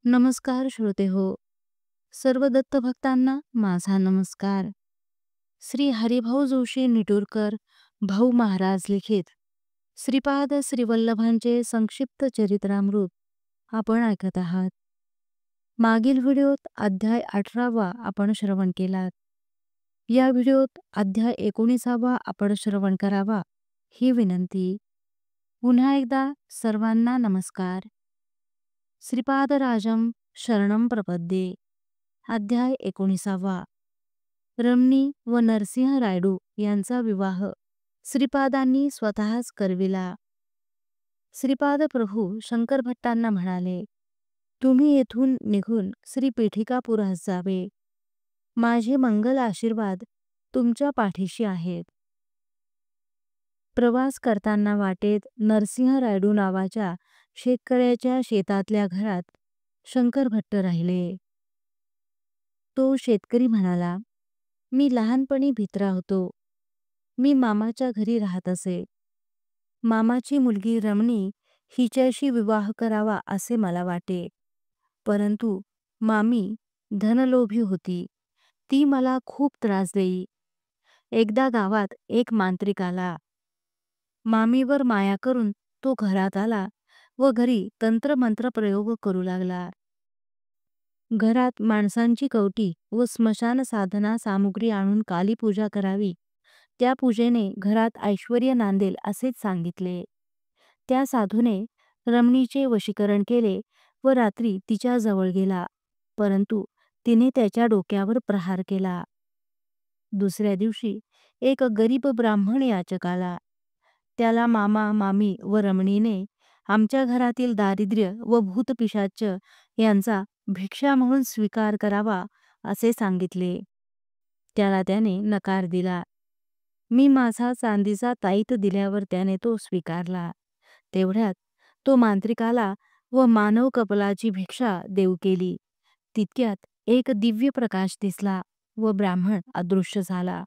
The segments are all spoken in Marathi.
नमस्कार श्रोते हो. सर्व दत्त भक्तांना माझा नमस्कार. श्री हरिभाऊ जोशी निटूरकर भाऊ महाराज लिखित श्रीपाद श्रीवल्लभांचे संक्षिप्त चरित्रामृत आपण ऐकत आहात. मागील व्हिडिओत अध्याय 18वा आपण श्रवण केलात. या व्हिडिओत अध्याय 19वा आपण श्रवण करावा ही विनंती. पुन्हा एकदा सर्वांना नमस्कार. श्रीपादराजम शरणम प्रपद्ये. अध्याय 19वा. रमणी व नरसिंह रायडू यांचा विवाह श्रीपादांनी स्वतःच करविला. श्रीपाद प्रभू शंकर भट्टांना म्हणाले, तुम्ही येथून निघून श्री पीठिकापुरास जावे. माझे मंगल आशीर्वाद तुमच्या पाठीशी आहेत. प्रवास करताना वाटेत नरसिंह रायडू नावाच्या शेतकऱ्याच्या शेतातल्या घरात शंकर भट्ट राहिले. तो शेतकरी म्हणाला, मी लहानपणी भित्रा होतो. मी मामाच्या घरी राहत असे. मामाची मुलगी रमणी हिच्याशी विवाह करावा असे मला वाटे. परंतु मामी धनलोभी होती. ती मला खूप त्रास देई. एकदा गावात एक मांत्रिक आला. मामीवर माया करून तो घरात आला व घरी तंत्रमंत्र प्रयोग करू लागला. घरात माणसांची कवटी व स्मशान साधना सामुग्री आणून काली पूजा करावी. त्या पूजेने घरात ऐश्वर्य नांदेल असेच सांगितले. त्या साधूने रमणीचे वशीकरण केले व रात्री तिच्या जवळ गेला, परंतु तिने त्याच्या डोक्यावर प्रहार केला. दुसऱ्या दिवशी एक गरीब ब्राह्मण याचक आला. त्याला मामा मामी व रमणीने आमच्या घरातील दारिद्र्य व भूतपिशाच यांचा भिक्षा म्हणून स्वीकार करावा असे सांगितले. त्याला त्याने नकार दिला. मी माझा चांदीचा ताईत दिल्यावर त्याने तो स्वीकारला. तेवढ्यात तो मांत्रिकाला व मानव कपलाची भिक्षा देऊ केली. तितक्यात एक दिव्य प्रकाश दिसला व ब्राह्मण अदृश्य झाला.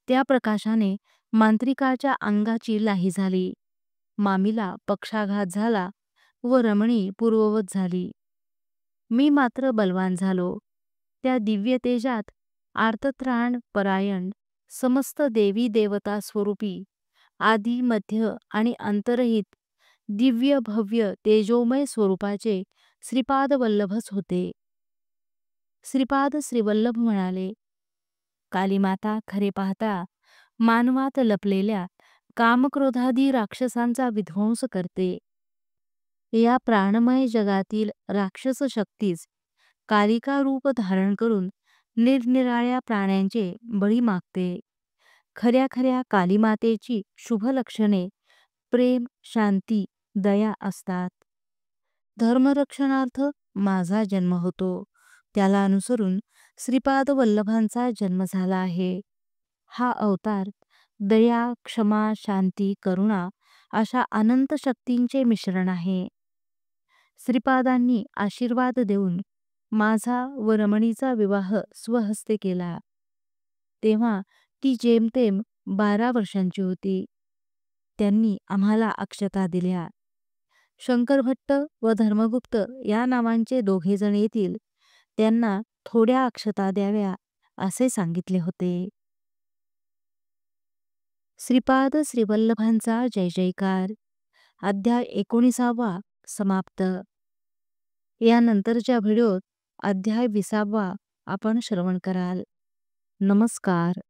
त्या प्रकाशाने मांत्रिकाच्या अंगाची लाही झाली. मामीला पक्षाघात झाला व रमणी पूर्ववत झाली. मी मात्र बलवान झालो. त्या दिव्य तेजात आर्तत्राण परायण समस्त देवी देवता स्वरूपी आदि मध्य आणि अंतरहित दिव्य भव्य तेजोमय स्वरूपाचे श्रीपाद वल्लभच होते. श्रीपाद श्रीवल्लभ म्हणाले, कालीमाता खरे पाहता मानवात लपलेल्या कामक्रोधादी राक्षसांचा विध्वंस करते. या प्राणमय जगातील राक्षस शक्तीच कालिका रूप धारण करून निरनिराळ्या प्राण्यांचे बळी मागते. खऱ्या खऱ्या कालीमातेची शुभ लक्षणे प्रेम, शांती, दया असतात. धर्मरक्षणार्थ माझा जन्म होतो. त्याला अनुसरून श्रीपाद वल्लभांचा जन्म झाला आहे. हा अवतार दया, क्षमा, शांती, करुणा अशा अनंत शक्तींचे मिश्रण आहे. श्रीपादांनी आशीर्वाद देऊन माझा व रमणीचा विवाह स्वहस्ते केला. तेव्हा ती जेमतेम 12 वर्षांची होती. त्यांनी आम्हाला अक्षता दिल्या. शंकर भट्ट व धर्मगुप्त या नावांचे दोघेजण येतील. त्यांना थोड्या अक्षता द्याव्या असे सांगितले होते. श्रीपाद श्रीवल्लभांचा जय जयकार. अध्याय 19वा समाप्त. यानंतरच्या व्हिडिओत अध्याय 20वा आपण श्रवण कराल. नमस्कार.